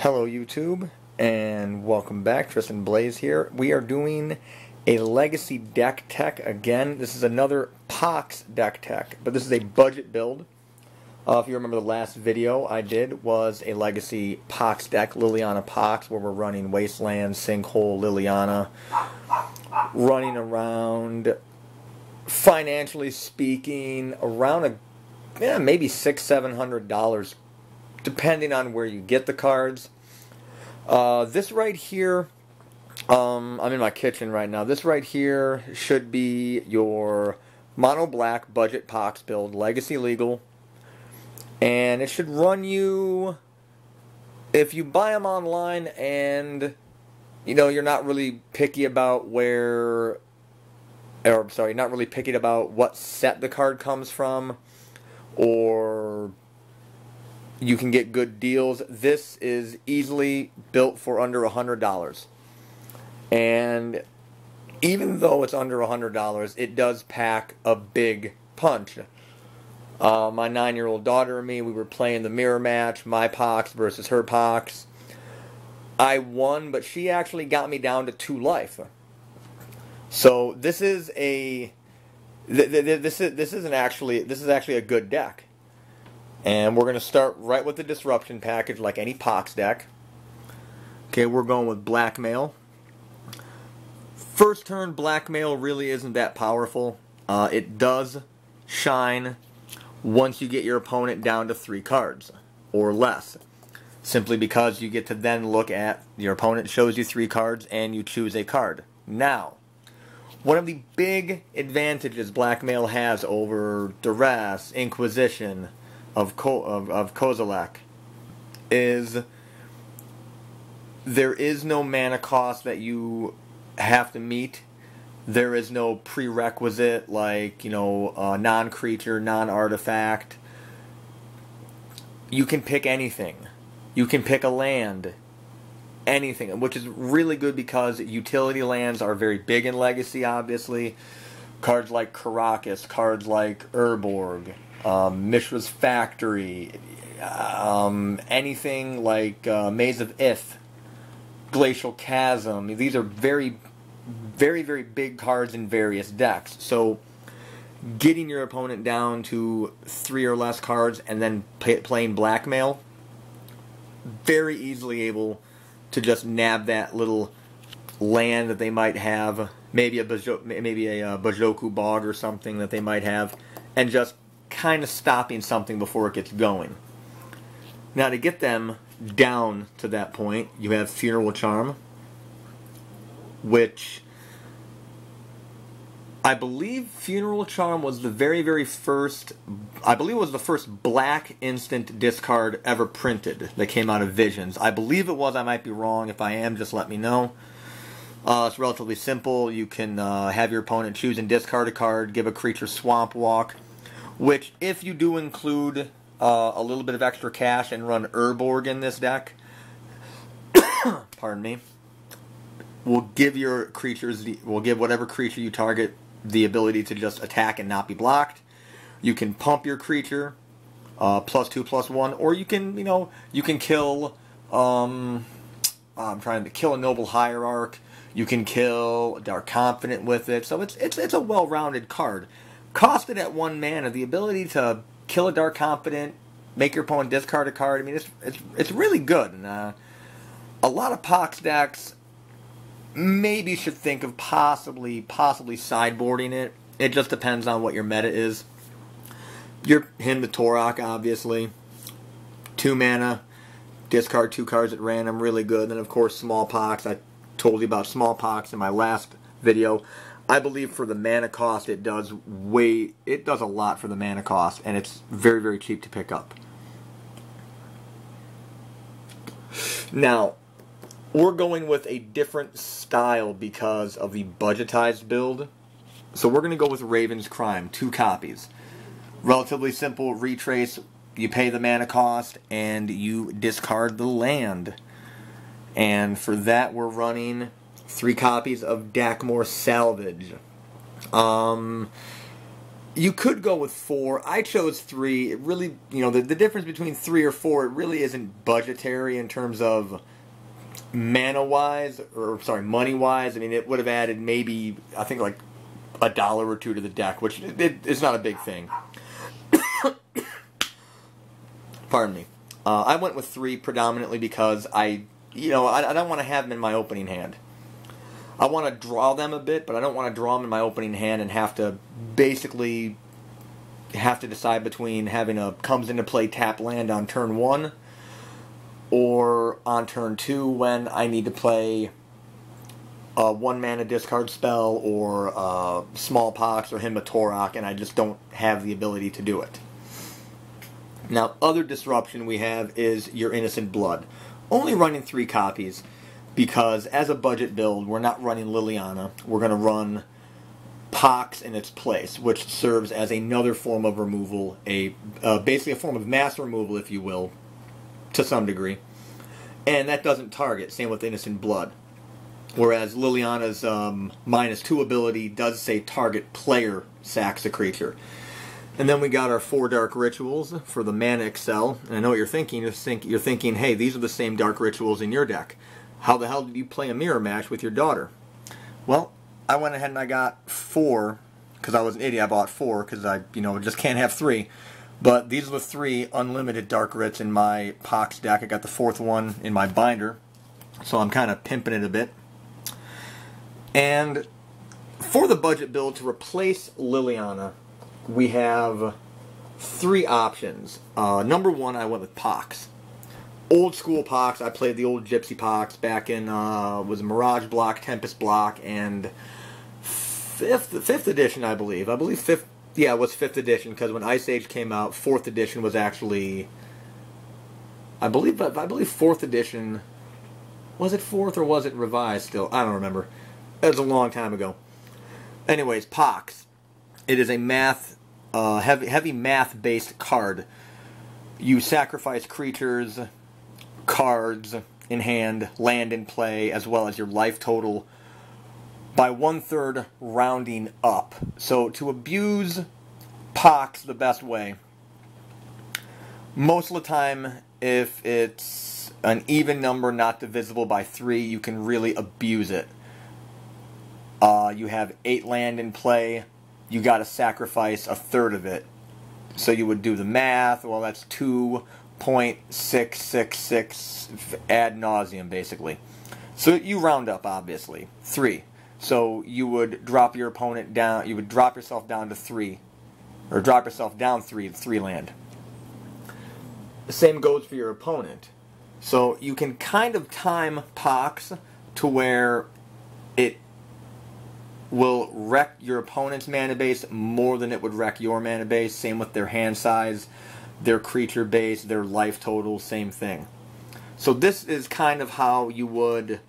Hello YouTube, and welcome back. Tristan Blaze here. We are doing a Legacy deck tech again. This is another POX deck tech, but this is a budget build. If you remember, the last video I did was a Legacy POX deck, Liliana POX, where we're running Wasteland, Sinkhole, Liliana, running around, financially speaking, around maybe $600-700, depending on where you get the cards. This right here, I'm in my kitchen right now. This right here should be your mono black budget POX build, Legacy legal, and it should run you, if you buy them online and you're not really picky about not really picky about what set the card comes from, or you can get good deals. This is easily built for under $100. And even though it's under $100, it does pack a big punch. My 9-year-old daughter and me, we were playing the mirror match, my POX versus her POX. I won, but she actually got me down to 2 life. So this is actually a good deck. And we're going to start right with the disruption package, like any POX deck. Okay, we're going with blackmail. First turn blackmail really isn't that powerful. It does shine once you get your opponent down to 3 cards or less. Simply because you get to then look at your opponent shows you 3 cards and you choose a card. Now, one of the big advantages blackmail has over Duress, Inquisition, of Kozilek is there is no mana cost that you have to meet. There is no prerequisite like non-creature, non-artifact. You can pick anything. You can pick a land, anything, which is really good because utility lands are very big in Legacy, obviously. Cards like Karakas, cards like Urborg, Mishra's Factory, anything like Maze of Ith, Glacial Chasm. These are very, very, very big cards in various decks. So getting your opponent down to 3 or less cards and then playing blackmail, very easily able to just nab that little land that they might have, maybe a Bajoku Bog or something that they might have, and just kind of stopping something before it gets going. Now, to get them down to that point, you have Funeral Charm, which I believe Funeral Charm was the very, very first, I believe it was the first black instant discard ever printed that came out of Visions. I believe it was. I might be wrong. If I am, just let me know. It's relatively simple. You can have your opponent choose and discard a card, give a creature Swamp Walk, which, if you do include a little bit of extra cash and run Urborg in this deck, pardon me, will give your creatures, will give whatever creature you target the ability to just attack and not be blocked. You can pump your creature +2/+1, or you can you can kill I'm trying to kill a Noble Hierarch. You can kill Dark Confidant with it. So it's a well-rounded card. Costed at 1 mana, the ability to kill a Dark Confidant, make your opponent discard a card. I mean, it's really good. And a lot of POX decks maybe should think of possibly sideboarding it. It just depends on what your meta is. Your Hymn to Torok, obviously, 2 mana, discard 2 cards at random, really good. And then of course Smallpox. I told you about Smallpox in my last video. I believe for the mana cost, it does a lot for the mana cost, and it's very, very cheap to pick up. Now, we're going with a different style because of the budgetized build. So we're going to go with Raven's Crime, 2 copies. Relatively simple, retrace, you pay the mana cost, and you discard the land. And for that, we're running 3 copies of Dakmor Salvage. You could go with 4. I chose 3. It really, the difference between 3 or 4, it really isn't budgetary in terms of mana-wise, or sorry, money-wise. I mean, it would have added maybe, I think, like $1 or 2 to the deck, which it's not a big thing. Pardon me. I went with 3 predominantly because I don't want to have them in my opening hand. I want to draw them a bit, but I don't want to draw them in my opening hand and have to decide between having a comes into play tap land on turn 1 or on turn 2 when I need to play a 1 mana discard spell or small POX or Hymn of Torok, and I just don't have the ability to do it. Now, other disruption we have is your Innocent Blood. Only running 3 copies. Because as a budget build, we're not running Liliana. We're going to run POX in its place, which serves as another form of removal, basically a form of mass removal, if you will, to some degree. And that doesn't target, same with Innocent Blood. Whereas Liliana's -2 ability does say target player sacks a creature. And then we got our 4 Dark Rituals for the Mana Excel. And I know what you're thinking. You're thinking, hey, these are the same Dark Rituals in your deck. How the hell did you play a mirror match with your daughter? Well, I went ahead and I got 4, because I was an idiot. I bought 4, because I, just can't have 3. But these are the 3 unlimited Dark Rits in my POX deck. I got the 4th one in my binder, so I'm kind of pimping it a bit. And for the budget build, to replace Liliana, we have 3 options. Number 1, I went with POX. Old school POX. I played the old Gypsy POX back in was Mirage block, Tempest block, and 5th edition, I believe. I believe 5th. Yeah, it was 5th edition, because when Ice Age came out, 4th edition was actually, I believe 4th edition. Was it 4th or was it revised still? I don't remember. It was a long time ago. Anyways, POX. It is a heavy math based card. You sacrifice creatures, cards in hand, land in play, as well as your life total by 1/3 rounding up. So to abuse POX the best way, most of the time, if it's an even number not divisible by 3, you can really abuse it. You have 8 land in play, you gotta sacrifice 1/3 of it. So you would do the math, well that's 2.666 ad nauseum basically. So you round up obviously. 3. So you would drop your opponent down, you would drop yourself down to 3. Or drop yourself down 3 land. The same goes for your opponent. So you can kind of time POX to where it will wreck your opponent's mana base more than it would wreck your mana base. Same with their hand size, their creature base, their life total, same thing. So this is kind of how you would...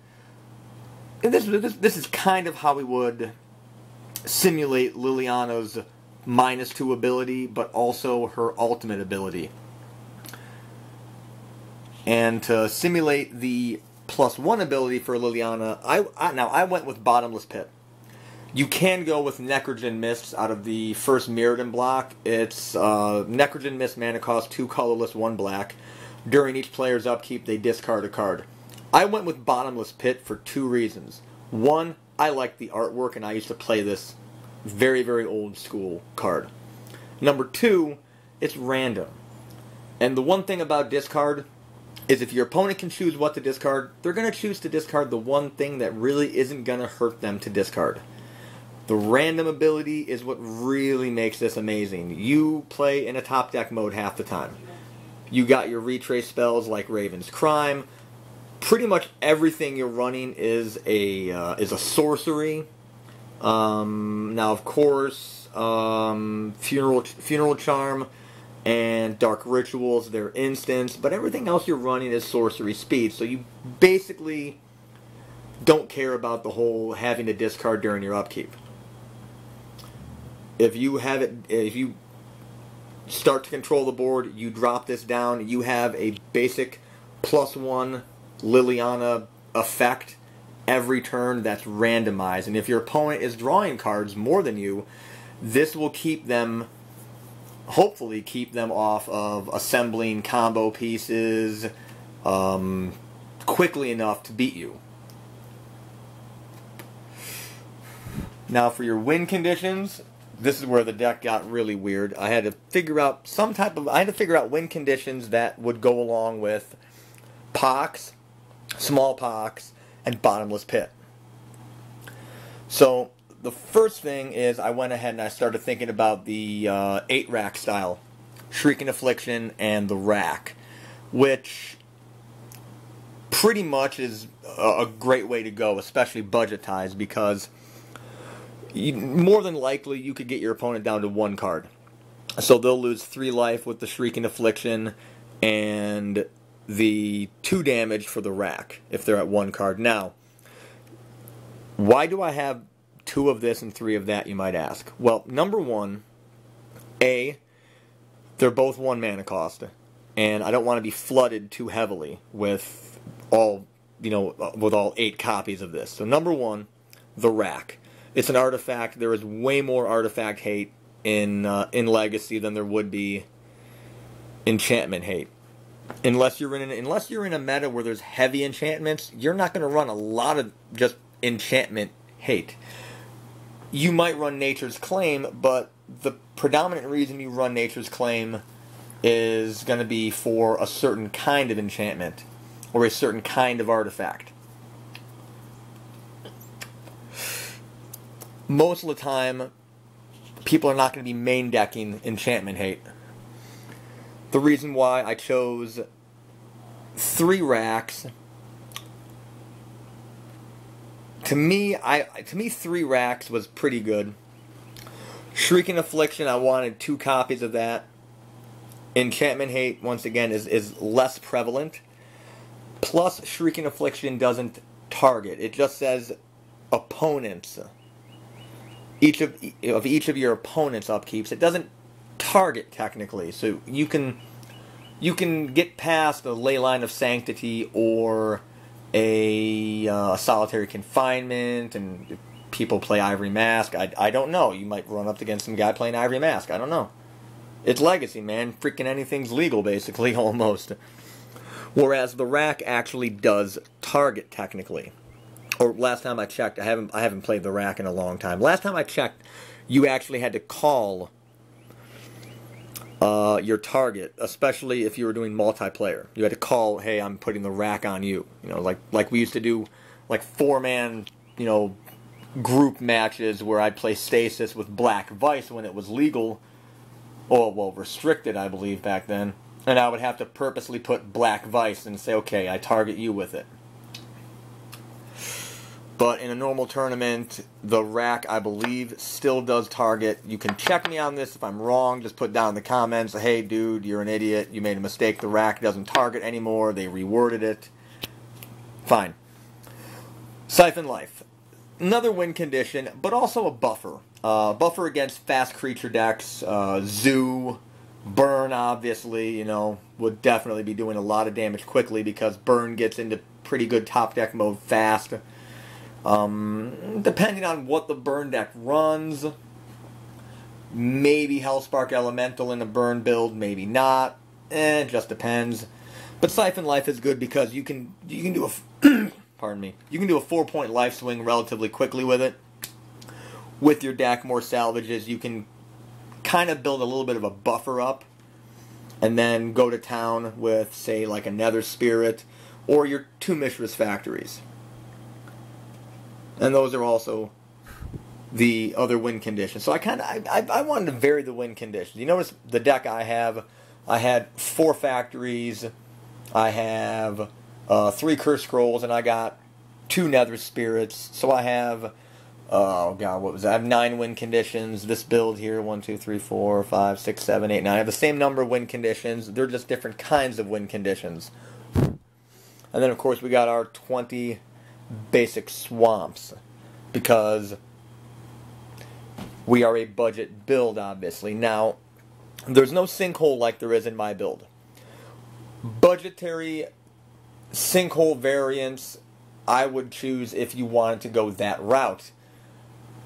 This is kind of how we would simulate Liliana's -2 ability, but also her ultimate ability. And to simulate the +1 ability for Liliana, I went with Bottomless Pit. You can go with Necrogen Mists out of the first Mirrodin block. It's Necrogen Mist mana cost 2 colorless, 1 black. During each player's upkeep, they discard a card. I went with Bottomless Pit for 2 reasons. 1, I like the artwork, and I used to play this very, very old school card. Number 2, it's random. And the one thing about discard is if your opponent can choose what to discard, they're going to choose to discard the one thing that really isn't going to hurt them to discard. The random ability is what really makes this amazing. You play in a top deck mode half the time. You got your retrace spells like Raven's Crime. Pretty much everything you're running is a sorcery. Now, of course, Funeral Charm and Dark Rituals, they're instants, but everything else you're running is sorcery speed. So you basically don't care about the whole having to discard during your upkeep. If you start to control the board, you drop this down, you have a basic +1 Liliana effect every turn that's randomized. And if your opponent is drawing cards more than you, This will keep them, hopefully keep them off of assembling combo pieces quickly enough to beat you. Now for your win conditions, this is where the deck got really weird. I had to figure out win conditions that would go along with POX, small POX, and bottomless pit. So the first thing is I went ahead and I started thinking about the 8-rack style, Shrieking Affliction and the rack, which pretty much is a great way to go, especially budgetized, because more than likely you could get your opponent down to 1 card. So they'll lose 3 life with the Shrieking Affliction and the 2 damage for the rack if they're at 1 card. Now, why do I have 2 of this and 3 of that, you might ask? Well, number one, they're both 1 mana cost, and I don't want to be flooded too heavily with all 8 copies of this. So number one, the rack. It's an artifact. There is way more artifact hate in Legacy than there would be enchantment hate. Unless you're in a meta where there's heavy enchantments, you're not going to run a lot of just enchantment hate. You might run Nature's Claim, but the predominant reason you run Nature's Claim is going to be for a certain kind of enchantment or a certain kind of artifact. Most of the time, people are not going to be main decking enchantment hate. The reason why I chose 3 racks, to me 3 racks was pretty good. Shrieking Affliction, I wanted 2 copies of that. Enchantment hate, once again, is less prevalent. Plus, Shrieking Affliction doesn't target. It just says opponents. Each of your opponent's upkeeps. It doesn't target technically, so you can get past a Leyline of Sanctity or a Solitary Confinement, and people play Ivory Mask. I don't know. You might run up against some guy playing Ivory Mask. I don't know. It's Legacy, man. Freaking anything's legal, basically, almost. Whereas the rack actually does target technically. Or last time I checked, I haven't played the rack in a long time. Last time I checked, you actually had to call your target, especially if you were doing multiplayer. You had to call, hey, I'm putting the rack on you. Like we used to do, like 4-man, group matches where I'd play Stasis with Black Vice when it was legal, or well, restricted, I believe back then. And I would have to purposely put Black Vice and say, okay, I target you with it. But in a normal tournament, the rack, I believe, still does target. You can check me on this if I'm wrong. Just put down in the comments, hey, dude, you're an idiot. You made a mistake. The rack doesn't target anymore. They reworded it. Fine. Siphon Life. Another win condition, but also a buffer. Buffer against fast creature decks. Zoo, Burn, obviously, would definitely be doing a lot of damage quickly because Burn gets into pretty good top deck mode fast. Depending on what the Burn deck runs, maybe Hellspark Elemental in a Burn build, maybe not. It just depends. But Siphon Life is good because you can do a pardon me. You can do a 4-point life swing relatively quickly with it. With your deck, more salvages, you can kind of build a little bit of a buffer up and then go to town with, say, like a Nether Spirit or your 2 Mishra's Factories. And those are also the other win conditions. So I wanted to vary the win conditions. You notice the deck I had 4 factories, I have 3 Curse Scrolls, and I got 2 Nether Spirits. So I have, oh god, what was that? I have 9 win conditions. This build here, 1, 2, 3, 4, 5, 6, 7, 8, 9. I have the same number of win conditions. They're just different kinds of win conditions. And then, of course, we got our 20 basic swamps, because we are a budget build, obviously. Now, there's no sinkhole like there is in my build. Budgetary sinkhole variants, I would choose if you wanted to go that route.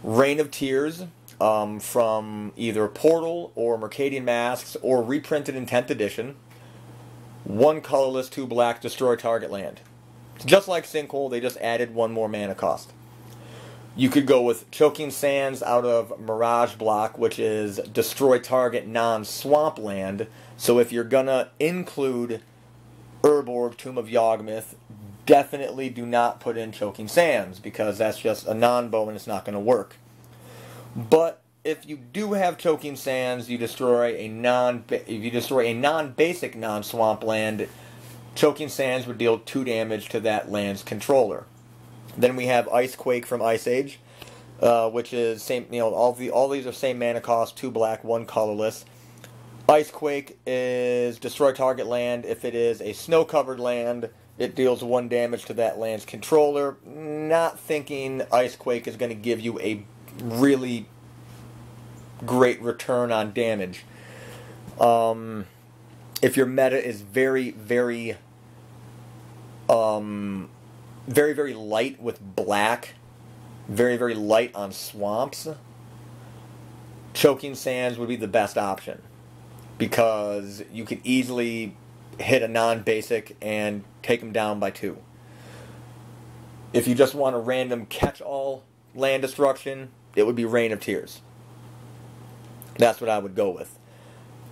Reign of Tears, from either Portal or Mercadian Masks or reprinted in 10th edition. 1 colorless, 2 black, destroy target land. Just like Sinkhole, they just added 1 more mana cost. You could go with Choking Sands out of Mirage Block, which is destroy target non-swamp land. So if you're gonna include Urborg, Tomb of Yawgmoth, definitely do not put in Choking Sands, because that's just a non-bow and it's not gonna work. But if you do have Choking Sands, you destroy a non-basic non-swamp land. Choking Sands would deal 2 damage to that land's controller. Then we have Icequake from Ice Age, which is same. You know, all these are same mana cost, 2 black, 1 colorless. Icequake is destroy target land. If it is a snow-covered land, it deals 1 damage to that land's controller. Not thinking Icequake is going to give you a really great return on damage. If your meta is very, very light with black, very, very light on swamps, Choking Sands would be the best option, because you could easily hit a non-basic and take them down by 2. If you just want a random catch-all land destruction, it would be Rain of Tears. That's what I would go with.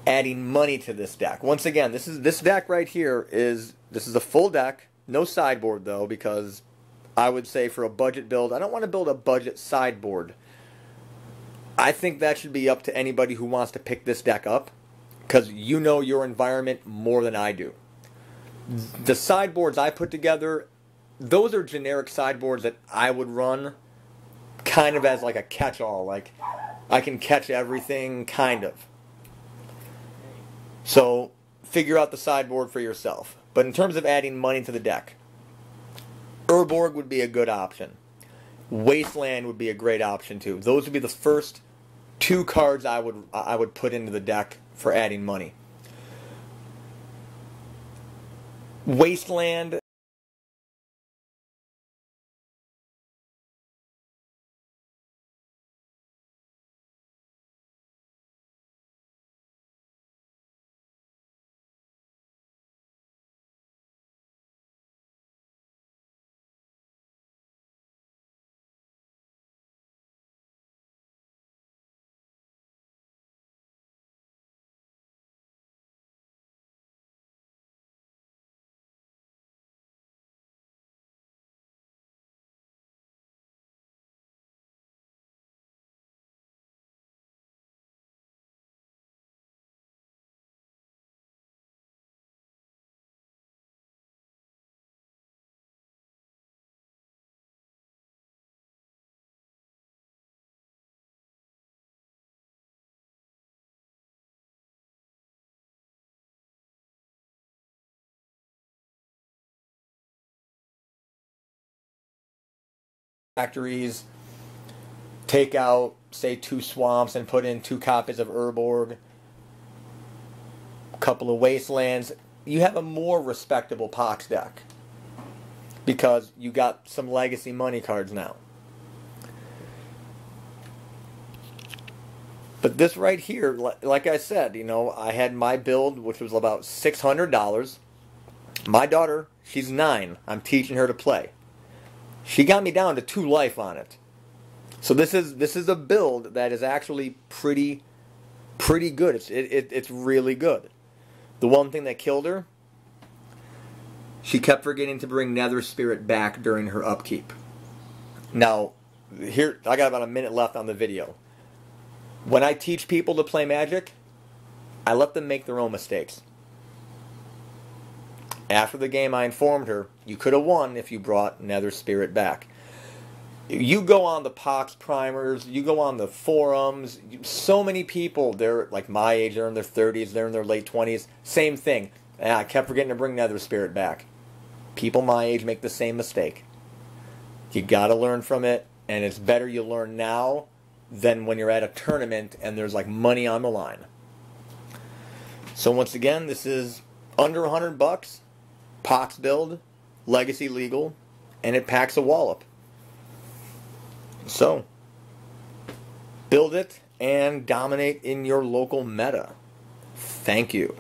Adding money to this deck. Once again, this deck right here is a full deck. No sideboard, though, because I would say for a budget build, I don't want to build a budget sideboard. I think that should be up to anybody who wants to pick this deck up, because you know your environment more than I do. The sideboards I put together, those are generic sideboards that I would run kind of as like a catch-all. Like, I can catch everything, kind of. So, figure out the sideboard for yourself. But in terms of adding money to the deck, Urborg would be a good option. Wasteland would be a great option too. Those would be the first 2 cards I would put into the deck for adding money. Wasteland factories, take out, say, 2 swamps and put in 2 copies of Urborg, a couple of wastelands. You have a more respectable POX deck, because you got some legacy money cards now. But this right here, like I said, you know, I had my build, which was about $600. My daughter, she's 9. I'm teaching her to play. She got me down to 2 life on it. So this is a build that is actually pretty good. It's really good. The one thing that killed her, she kept forgetting to bring Nether Spirit back during her upkeep. Now, here I got about a minute left on the video. When I teach people to play Magic, I let them make their own mistakes. After the game, I informed her, you could have won if you brought Nether Spirit back. You go on the POX primers, you go on the forums, so many people, they're like my age, they're in their 30s, they're in their late 20s, same thing. And I kept forgetting to bring Nether Spirit back. People my age make the same mistake. You gotta learn from it, and it's better you learn now than when you're at a tournament and there's like money on the line. So once again, this is under $100. POX build, legacy legal, and it packs a wallop. So, build it, and dominate in your local meta. Thank you.